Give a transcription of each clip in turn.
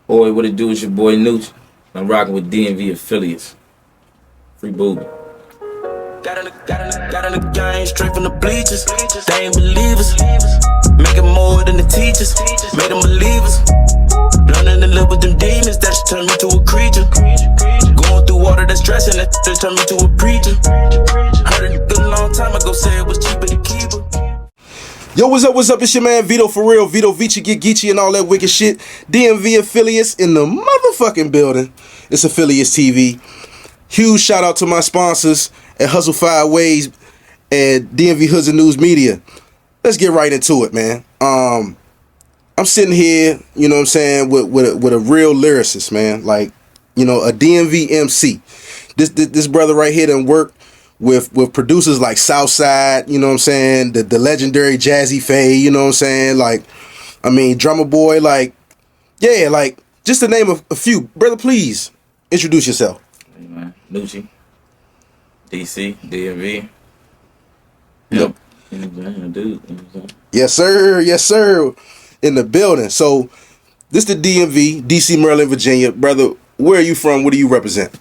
Boy, what it do? It's your boy Nucci. I'm rocking with DMV affiliates. Free booby. Got in the game straight from the bleachers. They ain't believers. Making more than the teachers. Made them believers. Learning to live with them demons. That just turned me to a creature. Going through water that's stressing. That just turned me to a preacher. Heard it a long time ago. Say it was cheaper to keep her. Yo, what's up? It's your man Vito for real. Vito Vici, get Geechee and all that wicked shit. DMV affiliates in the motherfucking building. It's Affiliates TV. Huge shout out to my sponsors at Hustle 5 Ways and DMV Hoods and News Media. Let's get right into it, man. I'm sitting here, you know what I'm saying, with a real lyricist, man. Like, you know, a DMV MC. This brother right here done worked with producers like Southside, you know what I'm saying, the legendary Jazze Pha, you know what I'm saying, like, I mean, Drummer Boy, like, yeah, like, just to name a few. Brother, please, introduce yourself. Hey, man. Noochie. DC, DMV. Yep. Dude. Yes, sir, in the building. So, this the DMV, DC, Maryland, Virginia. Brother, where are you from? What do you represent?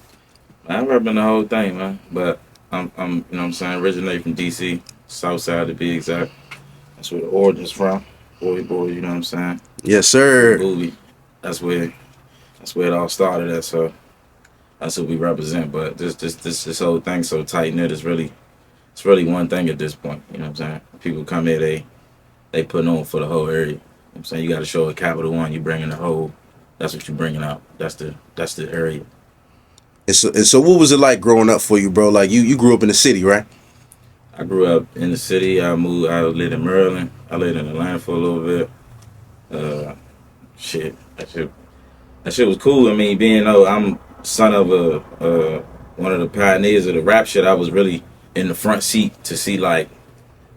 I'm repping the whole thing, man, but I'm you know what I'm saying, originated from DC, Southside to be exact. That's where the origin's from. Boy, you know what I'm saying? Yes, sir. Movie. That's where it all started at, so that's what we represent. But this whole thing so tight knit is really one thing at this point, you know what I'm saying? People come here, they put on for the whole area. You know what I'm saying? You gotta show a Capital One, you bringing the whole, that's what you bringing out. That's the area. And so what was it like growing up for you, bro? Like, you grew up in the city, right? I grew up in the city. I lived in Maryland. I lived in Atlanta for a little bit. That shit was cool. I mean, being I'm son of one of the pioneers of the rap shit, I was really in the front seat to see, like,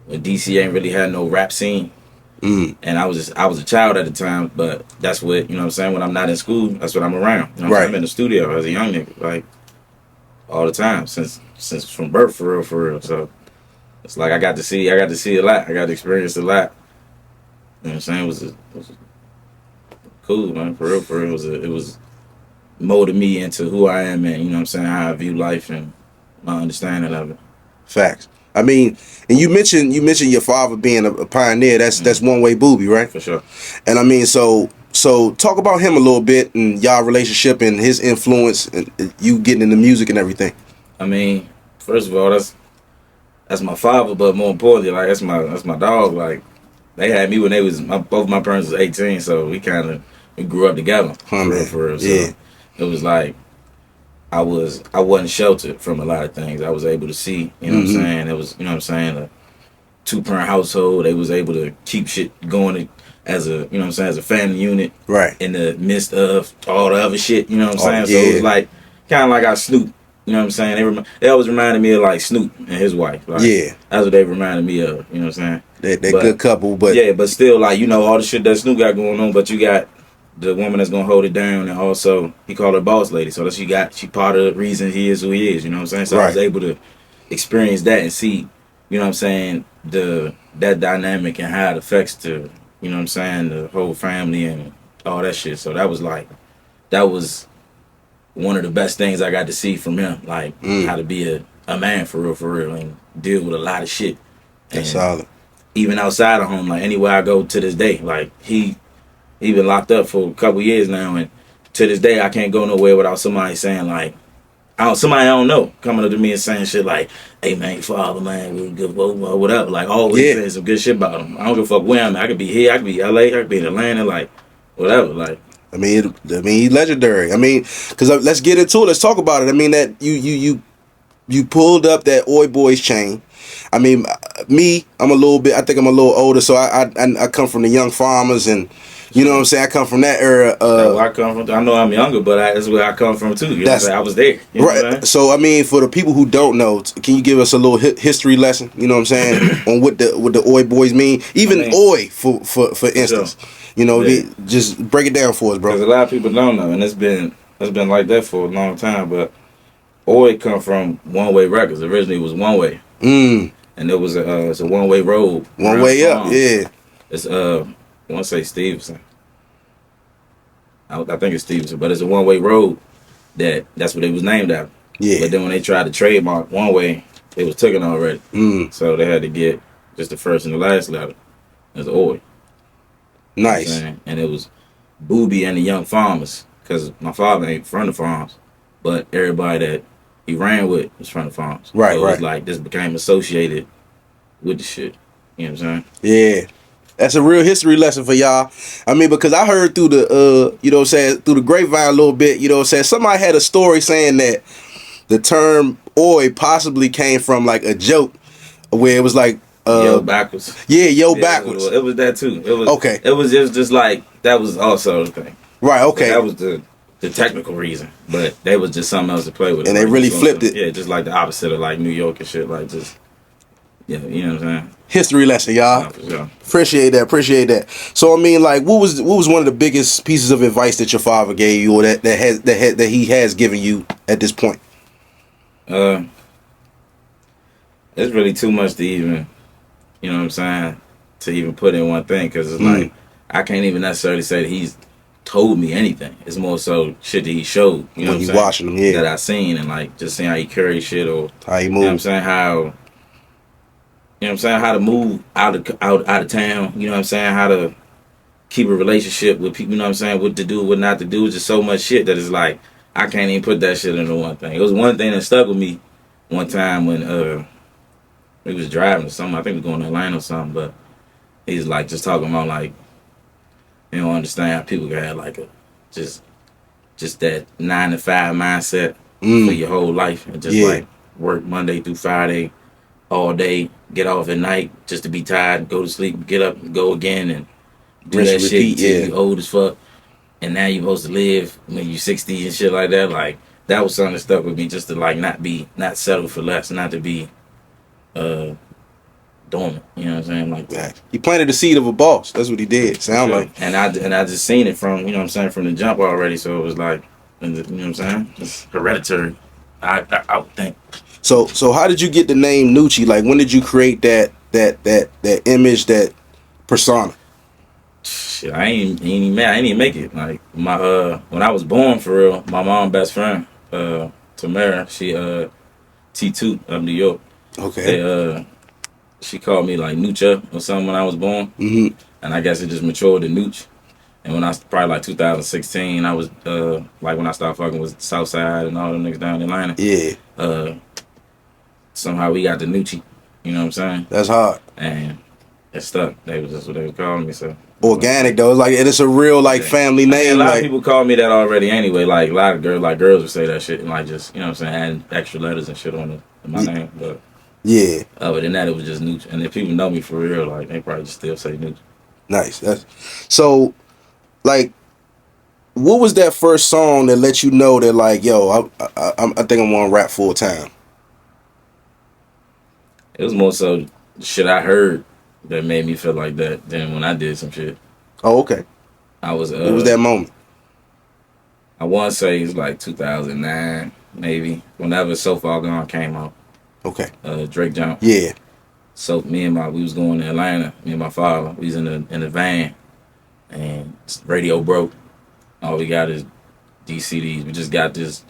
when DC ain't really had no rap scene. And I was a child at the time, but that's what, you know what I'm saying, when I'm not in school, that's what I'm around. You know what I'm saying? I'm in the studio as a young nigga, like, all the time, since from birth, for real. So it's like I got to see a lot. I got to experience a lot. You know what I'm saying? It was cool, man, for real. It was molded me into who I am, and, you know what I'm saying, how I view life and my understanding of it. Facts. I mean, and you mentioned your father being a pioneer. That's One Way Booby, right? For sure. And I mean, so talk about him a little bit and y'all relationship and his influence and you getting into music and everything. I mean, first of all, that's my father, but more importantly, like, that's my dog. Like, they had me when both my parents was 18, so we grew up together. For real. So yeah. It was like I wasn't sheltered from a lot of things. I was able to see, you know what I'm saying? It was, you know what I'm saying, a 2-parent household. They was able to keep shit going as a, you know what I'm saying, as a family unit. Right. In the midst of all the other shit, you know what I'm saying? Yeah. So it was like, kind of like our Snoop, you know what I'm saying? They always reminded me of, like, Snoop and his wife. Like, yeah. That's what they reminded me of, you know what I'm saying? That good couple, but. Yeah, but still, like, you know, all the shit that Snoop got going on, but you got the woman that's gonna hold it down, and also he called her boss lady, so that she part of the reason he is who he is, you know what I'm saying? So right. I was able to experience that and see, you know what I'm saying, that dynamic and how it affects the, you know what I'm saying, the whole family and all that shit. So that was one of the best things I got to see from him, like how to be a man for real, and deal with a lot of shit. That's solid. Even outside of home, like, anywhere I go to this day, like, he been locked up for a couple years now, and to this day I can't go nowhere without somebody saying, like, somebody I don't know coming up to me and saying shit like, "Hey man, father, man, we good, whatever." Like, always saying some good shit about him. I don't give a fuck where I'm at. I could be here, I could be LA, I could be in Atlanta, like, whatever. Like, I mean, he's legendary. I mean, because let's get into it. Let's talk about it. I mean, that you pulled up that Oi Boys chain. I mean, I think I'm a little older, so I come from the young farmers, and you know what I'm saying, I come from that era. That's where I come from. I know I'm younger, but that's where I come from too. You know what I'm saying? I was there. You know right. So I mean, for the people who don't know, can you give us a little history lesson? You know what I'm saying, on what the Oi Boys mean? Even Oi, for instance. Sure. You know, just break it down for us, bro. Because a lot of people don't know, and it's been like that for a long time. But Oi come from One Way Records. Originally, it was One Way, and it was it's a one way road. One way up, yeah. It's I want to say Stevenson. I think it's Stevenson, but it's a one-way road. That's what it was named after. Yeah. But then when they tried to trademark one way, it was taken already. So they had to get just the first and the last letter as Oi. Nice. And it was Booby and the Young Farmers, because my father ain't from the farms, but everybody that he ran with was from the farms. Right, so it was right. like this became associated with the shit. You know what I'm saying? Yeah. That's a real history lesson for y'all. I mean, because I heard through the, you know what I'm saying, through the grapevine a little bit, you know what I'm saying, somebody had a story saying that the term Oi possibly came from like a joke where it was like, Yo backwards. Yeah, yo backwards. It was that too. It was okay. It was just like that was also the thing. Right. Okay. But that was the technical reason, but they was just something else to play with. And like, they really flipped it. Yeah, just like the opposite of like New York and shit. Like just you know what I'm saying. History lesson, y'all. For sure. Appreciate that. So I mean, like, what was one of the biggest pieces of advice that your father gave you, or that he has given you at this point? It's really too much to even, you know what I'm saying, to even put in one thing, because it's like I can't even necessarily say that he's told me anything. It's more so shit that he showed. You know when what I'm you saying? Watching him, yeah. That I seen, and like just seeing how he carries shit, or how he moves. You know what I'm saying? How to move out of town. You know what I'm saying? How to keep a relationship with people. You know what I'm saying? What to do, what not to do. It's just so much shit that it's like I can't even put that shit into one thing. It was one thing that stuck with me one time when we was driving or something. I think we was going to Atlanta or something, but he's like just talking about like you don't understand how people can have like a just that 9 to 5 mindset for your whole life, and just like work Monday through Friday all day, get off at night just to be tired, go to sleep, get up, and go again, and do Rinse that and shit repeat, until you old as fuck. And now you're supposed to live when you're 60 and shit like that. Like that was something that stuck with me, just to like not settle for less, not to be dormant. You know what I'm saying? Like that. He planted the seed of a boss. That's what he did. Sound like. And I just seen it from, you know what I'm saying, from the jump already. So it was like, you know what I'm saying? It's hereditary. I would think. So how did you get the name Nucci? Like, when did you create that image, that persona? Shit, I ain't even make it. Like my when I was born, for real, my mom's best friend, Tamara, she T2 of New York. Okay. She called me like Noochie or something when I was born. And I guess it just matured to Nooch. And when I probably like 2016, I was like when I started fucking with Southside and all them niggas down in Atlanta. Yeah. Somehow we got the Nucci. You know what I'm saying? That's hard. And it stuck. That's what they were calling me. So organic though, it's like it's a real like family name. I mean, a lot like, of people call me that already anyway. Like a lot of girls would say that shit and like just, you know what I'm saying, adding extra letters and shit on my name. But yeah. Other than that, it was just Nucci. And if people know me for real, like they probably just still say Nucci. Nice. That's so. Like, what was that first song that let you know that like, yo, I think I want to rap full time? It was more so shit I heard that made me feel like that than when I did some shit. Oh, okay. I was. What was that moment? I want to say it's like 2009, maybe. Whenever So Far Gone came out. Okay. Drake jump. Yeah. So we was going to Atlanta. Me and my father, we was in the van, and radio broke. All we got is these CDs. We just got this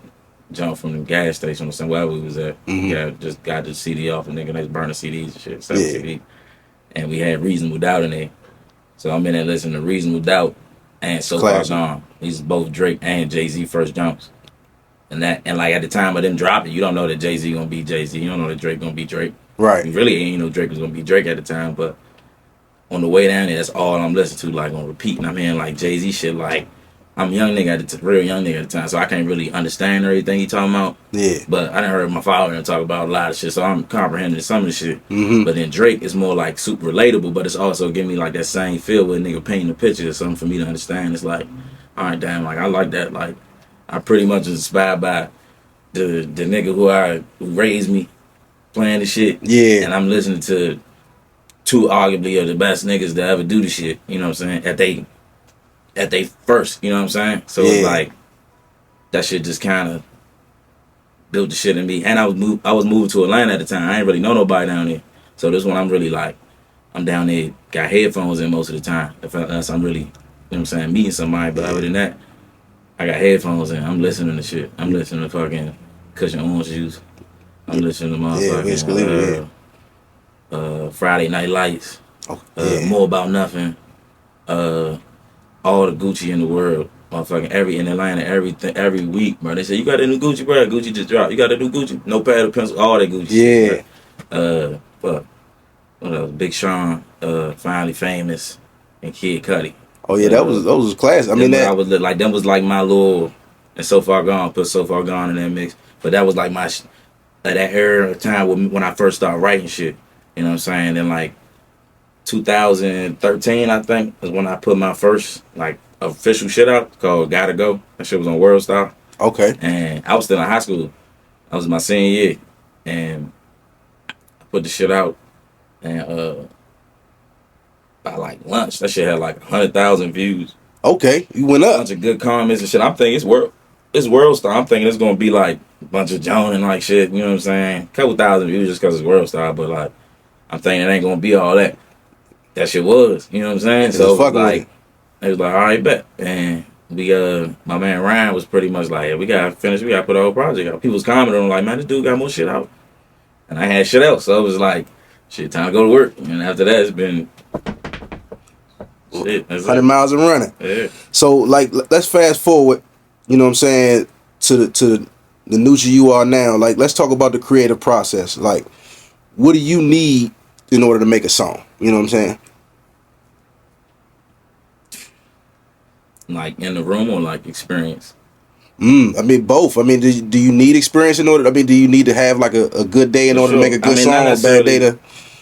jump from the gas station or somewhere we was at. Yeah, just got the CD off, and nigga, they was burning CDs and shit. CD. And we had Reasonable Doubt in there. So I'm in there listening to Reasonable Doubt and So Far Gone. These both Drake and Jay-Z first jumps. And like at the time of them dropping, you don't know that Jay-Z gonna be Jay-Z. You don't know that Drake gonna be Drake. Right. You really ain't know Drake was gonna be Drake at the time, but on the way down there, that's all I'm listening to, like on repeat. And I'm hearing like Jay-Z shit, like I'm a young nigga real young nigga at the time, so I can't really understand everything he talking about. Yeah. But I done heard my father talk about a lot of shit, so I'm comprehending some of the shit. But then Drake is more like super relatable, but it's also giving me like that same feel with a nigga painting a picture or something for me to understand. It's like, all right, damn, like I like that. Like I pretty much is inspired by the nigga who raised me playing the shit. Yeah. And I'm listening to two arguably of the best niggas that ever do the shit, you know what I'm saying? At they first, you know what I'm saying? So it's like that shit just kind of built the shit in me. And I was moving to Atlanta at the time. I ain't really know nobody down there. So this one I'm really like, I'm down there, got headphones in most of the time. Unless I'm really, you know what I'm saying, meeting somebody. But other than that, I got headphones in. I'm listening to shit. I'm listening to fucking Cushion Orange Juice. I'm listening to Wiz Khalifa, Friday Night Lights. Oh, yeah. More About Nothing. All the Gucci in the world. Motherfucking in Atlanta, every week, bro. They say, you got a new Gucci, bro? Gucci just dropped. You got a new Gucci? No pad or pencil, all that Gucci shit, Yeah. What else? Big Sean, Finally Famous, and Kid Cudi. Oh yeah, those was class. I mean, I was like, them was like my little, and So Far Gone, put So Far Gone in that mix. But that was like my, that era of time when I first started writing shit. You know what I'm saying? And like 2013, I think, is when I put my first like official shit out called Gotta Go. That shit was on World Star. Okay. And I was still in high school. I was in my senior year. And I put the shit out. And by like lunch, that shit had like 100,000 views. Okay, you went A up. bunch of good comments and shit. I'm thinking it's World Star. I'm thinking it's gonna be like a bunch of Joan and like shit. You know what I'm saying? A couple thousand views just because it's World Star. But like, I'm thinking it ain't gonna be all that. That shit was. You know what I'm saying? So like, it was like, all right, bet. And we my man Ryan was pretty much like, yeah, we gotta finish. We gotta put the whole project out. People was commenting on like, man, this dude got more shit out. And I had shit else. So it was like, shit, time to go to work. And after that, it's been shit. 100 miles and running. Yeah. So like, let's fast forward. You know what I'm saying, to the Nucci you are now. Like, let's talk about the creative process. Like, what do you need in order to make a song? You know what I'm saying? Like in the room or like experience? I mean, both. I mean, do you need experience in order? I mean, do you need to have like a good day in order to make a good song, or a bad day to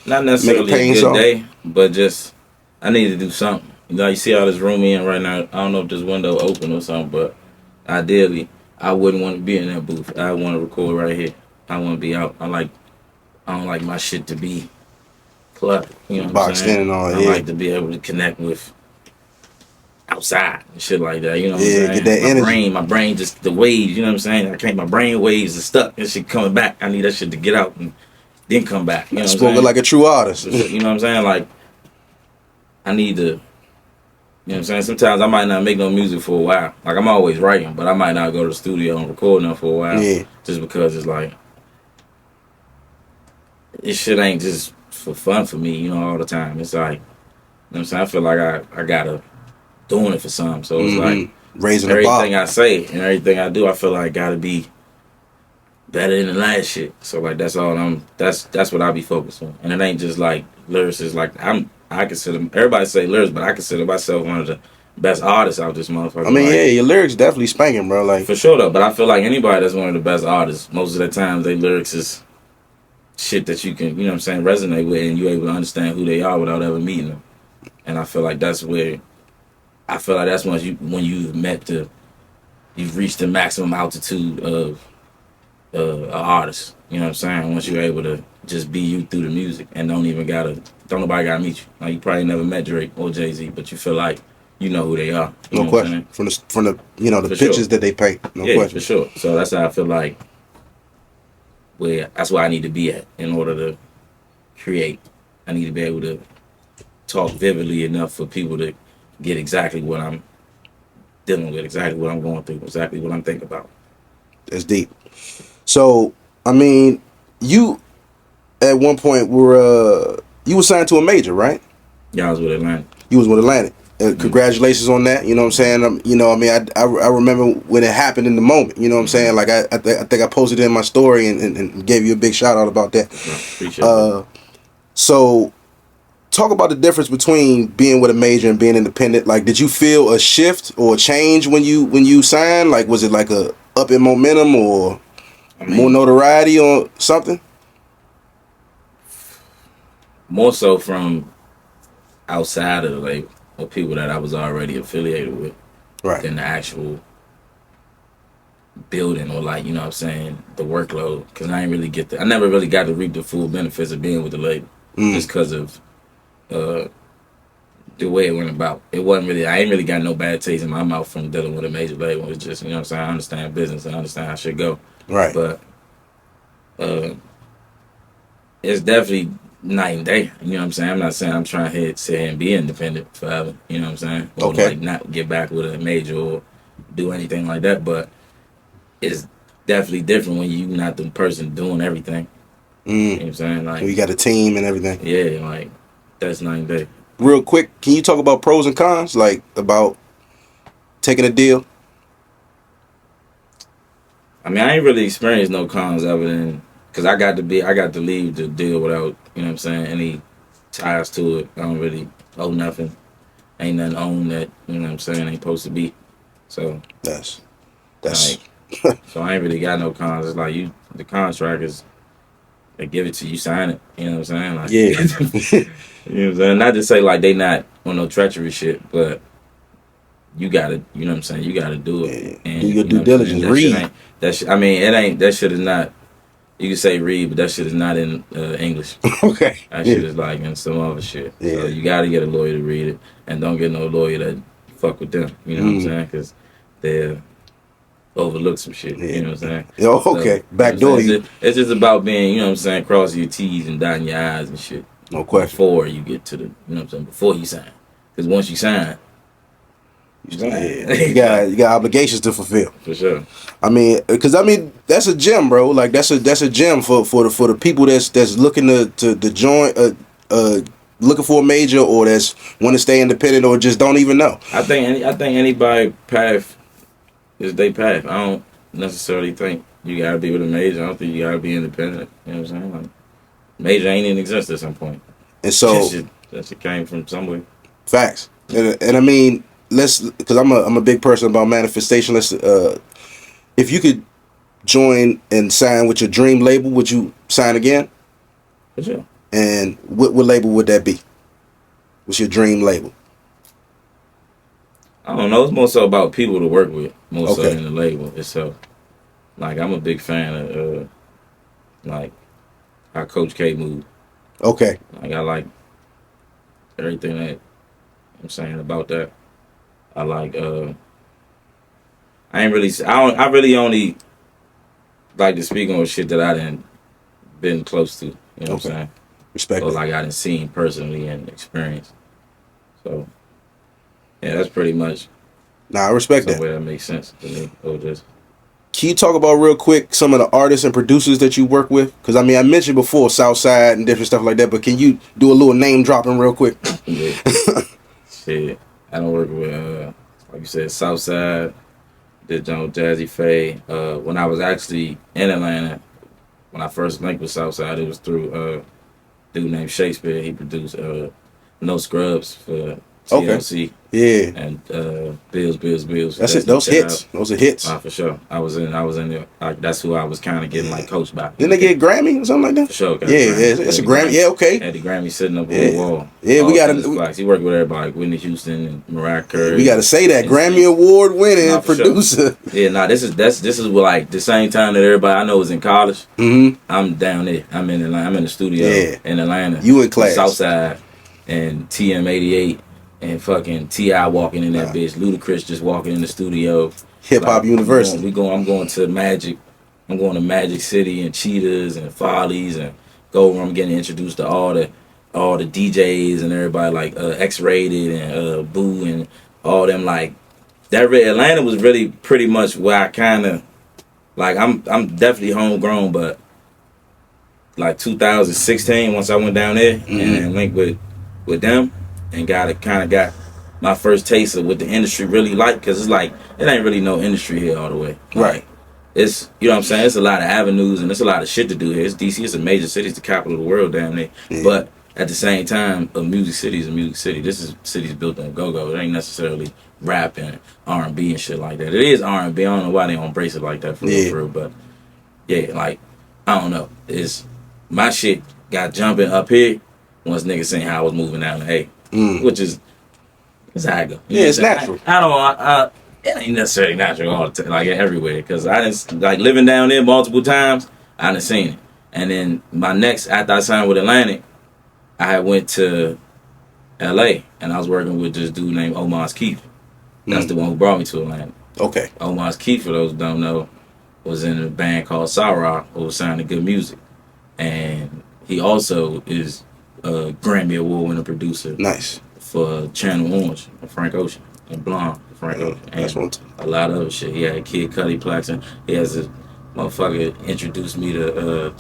not necessarily make a good song? day, but just I need to do something. You know, you see all this room in right now. I don't know if this window open or something, but ideally, I wouldn't want to be in that booth. I want to record right here. I want to be out. I don't like my shit to be cluttered. You know what I'm Boxed saying? in and all. I Yeah. like to be able to connect with outside and shit like that. You know what Yeah, I'm saying? get that energy. My brain just the waves. You know what I'm saying? I can't. My brain waves are stuck. That shit coming back. I need that shit to get out and then come back. You know what I'm saying? Spoken like a true artist. You know what I'm saying? Like, I need to, you know what I'm saying? Sometimes I might not make no music for a while. Like, I'm always writing, but I might not go to the studio and record them for a while. Yeah. Just because it's like, this shit ain't just for fun for me, you know, all the time. It's like, you know what I'm saying? I feel like I gotta doing it for something. So it's like, raising the bar. everything I say and everything I do, I feel like gotta be better than the last shit. So like that's what I be focused on. And it ain't just like lyrics. It's like I consider, everybody say lyrics, but I consider myself one of the best artists out this motherfucker. I mean, like, yeah, your lyrics definitely spanking, bro. Like, for sure though. But I feel like anybody that's one of the best artists, most of the times their lyrics is shit that you can, you know what I'm saying, resonate with, and you're able to understand who they are without ever meeting them. And I feel like that's when you've reached the maximum altitude of an artist. You know what I'm saying? Once you're able to just be you through the music and don't nobody gotta meet you. Like, you probably never met Drake or Jay-Z, but you feel like you know who they are. You no know what I'm question. saying? From the you know, the For pictures sure. that they paint. No Yeah, question. for sure. So that's how I feel like that's where I need to be at in order to create. I need to be able to talk vividly enough for people to get exactly what I'm dealing with, exactly what I'm going through, exactly what I'm thinking about. That's deep. So, I mean, you at one point were you were signed to a major, right? Yeah, I was with Atlanta. You was with Atlantic. Congratulations on that. You know what I'm saying? You know, I mean, I remember when it happened in the moment. You know what I'm saying? Like, I think I posted it in my story and gave you a big shout out about that. Appreciate it. So, talk about the difference between being with a major and being independent. Like, did you feel a shift or a change when you signed? Like, was it like a up in momentum or more notoriety or something? More so from outside of the label, or people that I was already affiliated with, Right. than the actual building, or like, you know what I'm saying, the workload. Because I never really got to reap the full benefits of being with the label, just because of the way it went about. I ain't really got no bad taste in my mouth from dealing with a major label. It's just, you know what I'm saying, I understand business and I understand how shit go. Right. But it's definitely night and day. You know what I'm saying? I'm not saying I'm trying to sit here and be independent forever. You know what I'm saying? Or Okay. like not get back with a major or do anything like that, but it's definitely different when you not the person doing everything. You know what I'm saying? Like, you got a team and everything. Yeah, like that's night and day. Real quick, can you talk about pros and cons, like about taking a deal? I mean, I ain't really experienced no cons other than because I got to leave the deal without, you know what I'm saying, any ties to it. I don't really owe nothing. Ain't nothing on that, you know what I'm saying, ain't supposed to be. So That's like, so I ain't really got no cons. It's like the contract is they give it to you, sign it. You know what I'm saying? Like, yeah. You know what I'm saying? Not to say like they not on no treachery shit, but you gotta, you know what I'm saying? You gotta do it. Yeah. And, Do your you due know what I'm diligence. saying? Read. That shit, I mean, it ain't, that shit is not, you can say read, but that shit is not in English. Okay. That shit is like in some other shit. Yeah. So you gotta get a lawyer to read it. And don't get no lawyer that fuck with them. You know what I'm saying? Because they'll overlook some shit. Yeah. You know what I'm saying? Oh, okay. So, Backdoor you. It's just about being, you know what I'm saying, crossing your T's and dotting your I's and shit. No question. Before you get to the, you know what I'm saying, before you sign. Because once you sign, Yeah. you got obligations to fulfill. For sure. I mean, because that's a gem, bro. Like that's a gem for the people that's looking to join, looking for a major, or that's want to stay independent, or just don't even know. I think anybody path is their path. I don't necessarily think you gotta be with a major. I don't think you gotta be independent. You know what I'm saying? Like, major ain't in existence at some point. And so that shit came from somewhere. facts. And I mean, because I'm a big person about manifestation. If you could join and sign with your dream label, would you sign again? For sure. And what label would that be? What's your dream label? I don't know. It's more so about people to work with, more so Okay. than the label itself. Like, I'm a big fan of like how Coach K moved. Okay. Like, I like everything that I'm saying about that. I like I really only like to speak on shit that I didn't been close to. You know what I'm saying? Respect. Or like I didn't see personally and experienced. So yeah, that's pretty much Nah, I respect some that. way that makes sense to me. Or just Can you talk about real quick some of the artists and producers that you work with? Because I mean, I mentioned before Southside and different stuff like that, but can you do a little name dropping real quick? yeah. Shit. I don't work with like you said, Southside, did Jazze Pha. When I was actually in Atlanta, when I first linked with Southside, it was through a dude named Shakespeare. He produced No Scrubs for TLC. Yeah. And Bills. That's it. Those hits. Those are hits. For sure. I was in there. That's who I was kind of getting like coached by. Didn't they get Grammy or something like that? For sure. Yeah, it's a Grammy. Yeah, okay. Had the Grammy sitting up on the wall. Yeah, we got He worked with everybody like Whitney Houston and Mariah Carey. We got to say that Grammy Award winning producer. Sure. Yeah, this is like the same time that everybody I know was in college. Mm-hmm. I'm down there. I'm in Atlanta. I'm in the studio in Atlanta. You in class? Southside and TM88. And fucking T.I. walking in that bitch. Ludacris just walking in the studio. Hip Hop University. I'm going to Magic. I'm going to Magic City and Cheetahs and Follies and go where I'm getting introduced to all the DJs and everybody like X-Rated and Boo and all them like that. Atlanta was really pretty much where I kind of like I'm definitely homegrown, but like 2016 once I went down there and linked with them. And got my first taste of what the industry really like, because it's like it ain't really no industry here all the way. Right. It's, you know what I'm saying, it's a lot of avenues and there's a lot of shit to do here. It's DC, it's a major city, it's the capital of the world down there. Yeah. But at the same time, a music city is a music city. This is city's built on go-go. It ain't necessarily rap and R&B and shit like that. It is R&B. I don't know why they don't embrace it like that for real. But yeah, like I don't know. It's my shit got jumping up here once niggas seen how I was moving down the A. Which is how I go. Yeah, it's natural. It ain't necessarily natural all the time, like everywhere, because I didn't like living down there multiple times. I done seen it, and then after I signed with Atlantic, I went to L.A. and I was working with this dude named Omar Keith. That's the one who brought me to Atlanta. Okay. Omar Keith, for those who don't know, was in a band called Rock, who was signed to Good Music, and he also is a Grammy Award winning producer. Nice. For Channel Orange and Frank Ocean and Blonde. Frank Ocean. That's And one. a lot of other shit. He had Kid Cudi Plaxton. He has this motherfucker introduced me to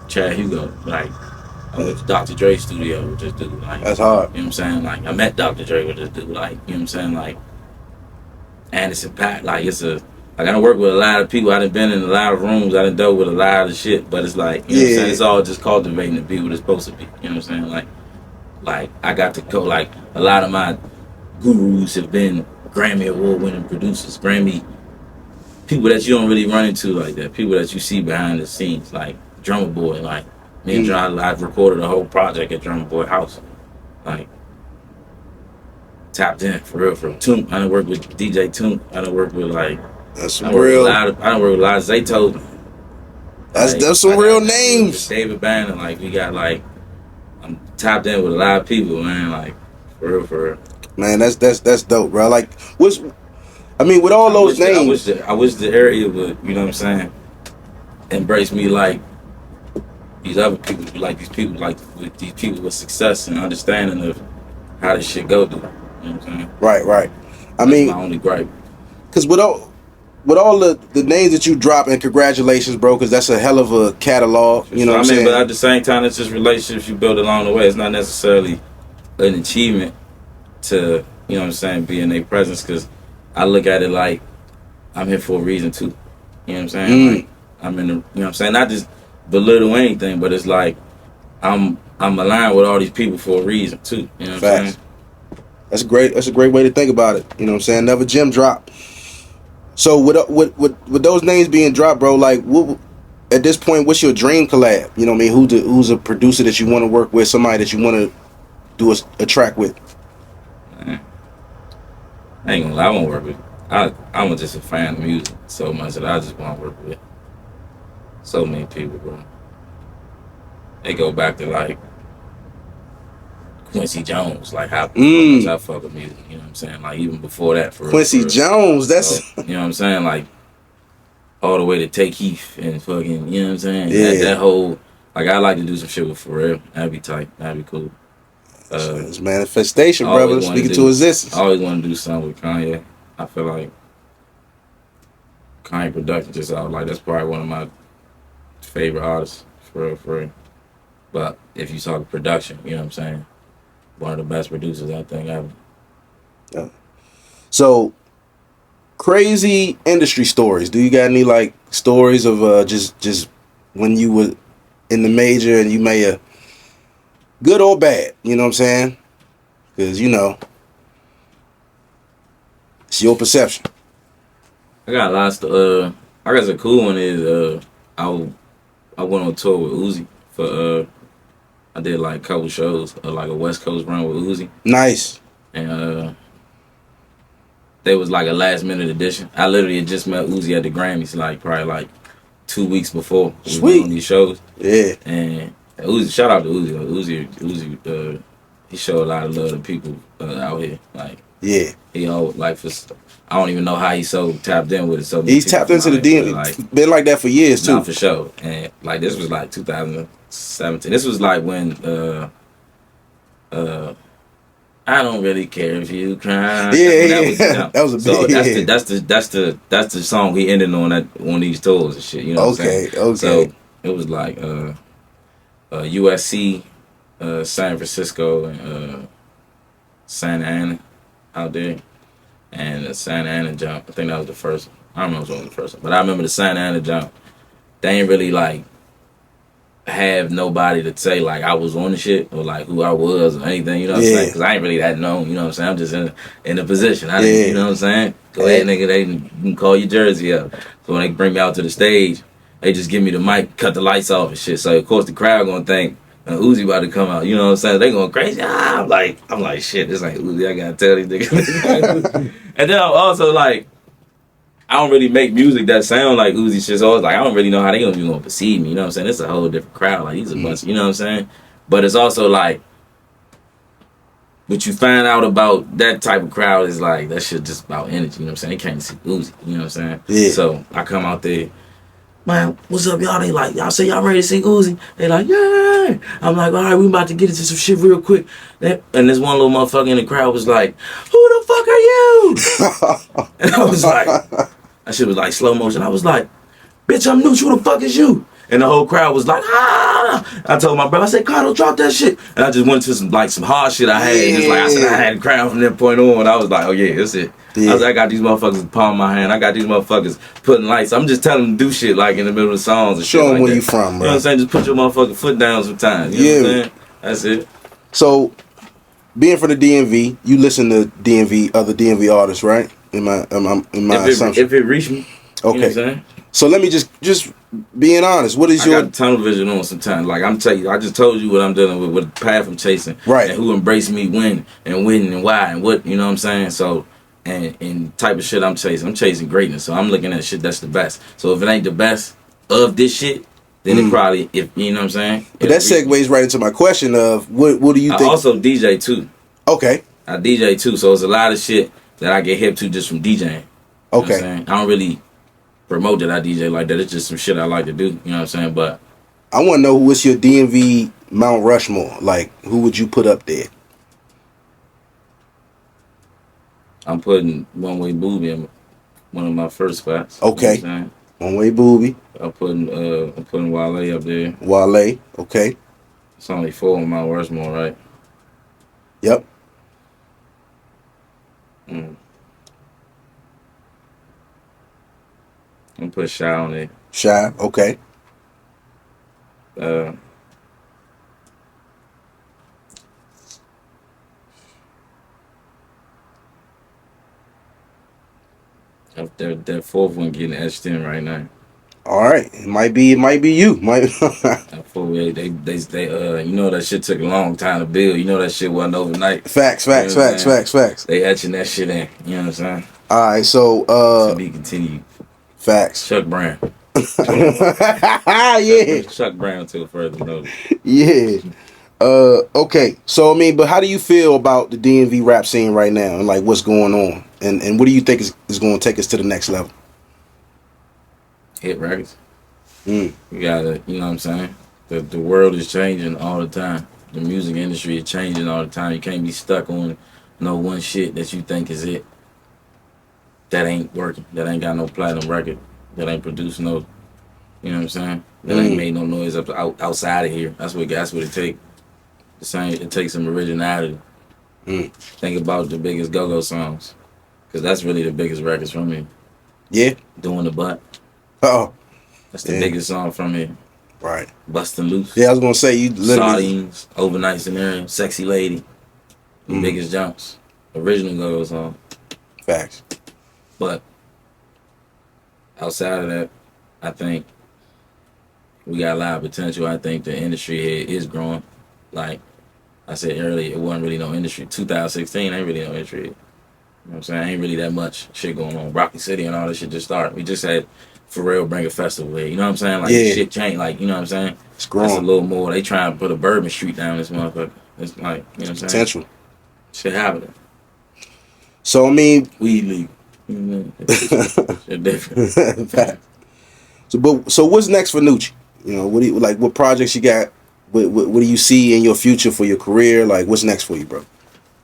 Chad Hugo. Like, I went to Dr. Dre's studio with this dude. Like, That's hard. You know what I'm saying? Like, I met Dr. Dre with this dude. Like, you know what I'm saying? Like, Anderson .Paak. Like, I done worked with a lot of people. I done been in a lot of rooms. I done dealt with a lot of shit. But it's like, you know what I'm saying? It's all just cultivating to be what it's supposed to be. You know what I'm saying? Like I got to go. Like, a lot of my gurus have been Grammy award-winning producers. People that you don't really run into like that. People that you see behind the scenes. Like, Drummer Boy. Like, me and John, I've recorded a whole project at Drummer Boy house. Like, tapped in, for real. Toomp. I done worked with DJ Toomp. I done worked with, like, That's I real. done worked with a lot of Zaytoven. That's some real names. David Banner, like, we got, like, I'm tapped in with a lot of people, man. Like, for real. Man, that's dope, bro. Like, with all those names, I wish the area would, you know what I'm saying, embrace me like these other people, like these people with success and understanding of how this shit go through. You know what I'm saying? Right. I That's mean, my only gripe. because with all the names that you drop, and congratulations, bro, because that's a hell of a catalog. You know what I'm saying? But at the same time, it's just relationships you build along the way. It's not necessarily an achievement to, you know what I'm saying, be in their presence, because I look at it like I'm here for a reason too. You know what I'm saying? Like, I'm in the, you know what I'm saying? Not just belittle anything, but it's like I'm aligned with all these people for a reason too. You know what I'm saying? That's great. That's a great way to think about it. You know what I'm saying? Never gem drop. So with those names being dropped, bro, like, at this point, what's your dream collab? You know what I mean? Who's a producer that you want to work with? Somebody that you want to do a track with? Man, I ain't gonna lie, I won't work with. I'm just a fan of music so much that I just want to work with so many people, bro. They go back to, like, Quincy Jones, like, how much I fuck with music, you know what I'm saying? Like, even before that, for Quincy Jones, that's... So, you know what I'm saying? Like, all the way to Take Heath and fucking, you know what I'm saying? Yeah. That whole, like, I'd like to do some shit with Pharrell. That'd be tight. That'd be cool. It's manifestation, brother. Speaking to existence. I always want to do something with Kanye. I feel like Kanye production just out. Like, that's probably one of my favorite artists, for real. But if you talk production, you know what I'm saying? One of the best producers I think ever. Yeah. So, crazy industry stories. Do you got any, like, stories of just when you were in the major and you may have, good or bad, you know what I'm saying? Because, you know, it's your perception. I got lots of, I guess a cool one is, I went on tour with Uzi for, I did like a couple shows, like a West Coast run with Uzi. Nice. And they was like a last minute addition. I literally had just met Uzi at the Grammys, like probably like 2 weeks before we went on these shows. Yeah. And Uzi, shout out to Uzi. Uzi, he showed a lot of love to people out here. Like, yeah, he always, like, I don't even know how he's so tapped in with it. So he's tapped into the DNA. Like, been like that for years too. Not for sure. And like, this was like 2017. This was like when I don't really care if you cry. Yeah. That was a big. So that's the song he ended on these tours and shit. You know what I'm saying? Okay. So it was like USC, San Francisco, and Santa Ana out there, and the Santa Ana jump. I think that was the first one. I don't know if it was the first one, but I remember the Santa Ana jump. They ain't really like have nobody to say like I was on the shit or like who I was or anything, you know what I'm saying? Because I ain't really that known, you know what I'm saying? I'm just in a position. I didn't, you know what I'm saying? Go ahead, nigga, they can call your jersey up. So when they bring me out to the stage, they just give me the mic, cut the lights off and shit. So of course the crowd gonna think Uzi about to come out, you know what I'm saying? They going crazy. I'm like shit, this ain't Uzi. I gotta tell these niggas. And then I'm also like, I don't really make music that sound like Uzi shit. So I was like, I don't really know how they gonna perceive me. You know what I'm saying? It's a whole different crowd. Like, he's a bunch, you know what I'm saying? But it's also like, what you find out about that type of crowd is like, that shit just about energy. You know what I'm saying? They can't see Uzi. You know what I'm saying? Yeah. So I come out there, man, what's up, y'all? They like, y'all say y'all ready to see Uzi? They like, yeah. I'm like, all right, we about to get into some shit real quick. And this one little motherfucker in the crowd was like, who the fuck are you? you? And I was like, that shit was like slow motion. I was like, bitch, I'm Noochie, who the fuck is you? And the whole crowd was like, ah! I told my brother, I said, Cardo, drop that shit. And I just went to some hard shit I had. And just like I said, I had the crowd from that point on. I was like, oh yeah, that's it. Yeah. I was like, I got these motherfuckers in the palm of my hand. I got these motherfuckers putting lights. I'm just telling them to do shit like in the middle of the songs and show shit them like where that. you from, bro. You know what I'm saying? Just put your motherfucking foot down sometimes. You know what I'm saying? That's it. So, being from the DMV, you listen to other DMV artists, right? In my assumption. If it reached me. Okay. You know what I'm saying? So let me just being honest. What is your? I got tunnel vision on sometimes. Like I'm telling you, I just told you what I'm dealing with, what path I'm chasing, right? And who embraced me when and why and what, you know what I'm saying. So and type of shit I'm chasing greatness. So I'm looking at shit that's the best. So if it ain't the best of this shit, then it probably, if you know what I'm saying. But that segues right into my question of what do you think? I also DJ too. Okay. I DJ too, so it's a lot of shit that I get hip to just from DJing. You know what I'm saying? I don't really promote that I DJ like that. It's just some shit I like to do. You know what I'm saying? But I want to know what's your DMV Mount Rushmore. Like, who would you put up there? I'm putting One Way Booby in one of my first spots. Okay. You know what I'm saying? One Way Booby. I'm putting Wale up there. Wale. Okay. It's only 4 on Mount Rushmore, right? Yep. I'm gonna put Shy on there. Shy, okay. That fourth one getting etched in right now. All right, it might be you. That fourth, they you know that shit took a long time to build. You know that shit wasn't overnight. Facts. They They etching that shit in. You know what I'm saying? All right, so to be continued. Facts. Chuck Brown. Yeah. Chuck Brown till further notice. Yeah. Okay. So I mean, but how do you feel about the DMV rap scene right now and like what's going on? And what do you think is going to take us to the next level? Hit records. You gotta, you know what I'm saying? The world is changing all the time. The music industry is changing all the time. You can't be stuck on no one shit that you think is it. That ain't working. That ain't got no platinum record. That ain't produced no, you know what I'm saying? That ain't made no noise outside of here. That's what it takes. The same. It takes some originality. Think about the biggest go-go songs, because that's really the biggest records from me. Yeah. Doing the Butt. Oh. That's the biggest song from me. Right. Bustin' Loose. Yeah, I was gonna say you literally. Sardines, Overnight Scenario, Sexy Lady. The biggest jumps. Original go-go song. Facts. But outside of that, I think we got a lot of potential. I think the industry here is growing. Like I said earlier, it wasn't really no industry. 2016 ain't really no industry. You know what I'm saying? Ain't really that much shit going on. Rocky City and all this shit just started. We just had Pharrell bring a festival here. You know what I'm saying? Like shit changed. Like, you know what I'm saying? It's growing. That's a little more. They trying to put a Bourbon Street down this motherfucker. It's like, you know what I'm saying? Potential. Shit happening. So I mean, weed league. Shit different. So what's next for Nucci? You know, what do you like? What projects you got? What do you see in your future for your career? Like, what's next for you, bro?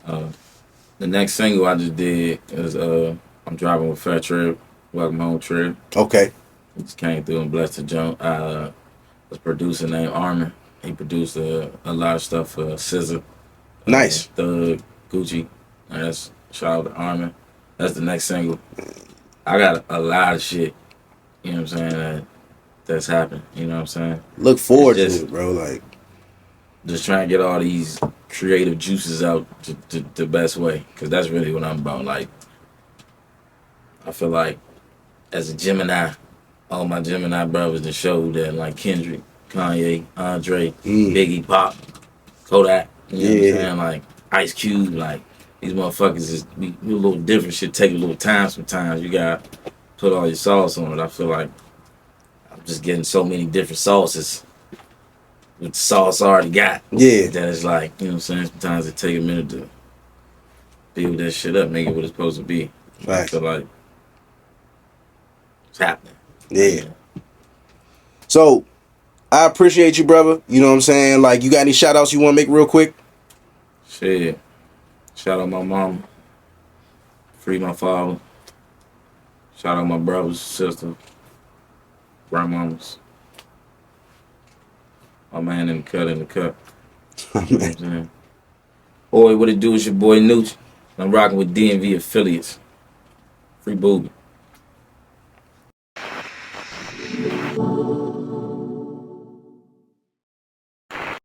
The next single I just did is I'm driving with Fat Trib, Welcome Home Trib. Okay. He just came through and blessed the jump. Was a producer named Armin. He produced a lot of stuff for SZA. Nice. Thug, Gucci. And that's shout out to Armin. That's the next single. I got a lot of shit, you know what I'm saying, that's happened. You know what I'm saying? Look forward to it, bro. Like, just trying to get all these creative juices out the best way, because that's really what I'm about. Like, I feel like as a Gemini, all my Gemini brothers that showed that, like Kendrick, Kanye, Andre, Biggie, Pop, Kodak, you know what I'm saying? Like Ice Cube, like these motherfuckers is we a little different. Shit take a little time sometimes. You gotta put all your sauce on it. I feel like I'm just getting so many different sauces with the sauce I already got. Yeah. That it's like, you know what I'm saying? Sometimes it take a minute to build that shit up, make it what it's supposed to be. Right. I feel like it's happening. Yeah. So, I appreciate you, brother. You know what I'm saying? Like, you got any shout outs you want to make real quick? Shit. Shout out my mama. Free my father. Shout out my brothers, sisters, grandmamas. My man in the cut. You know what I'm saying? Boy, what it do is your boy Nucci. I'm rocking with DMV affiliates. Free booby.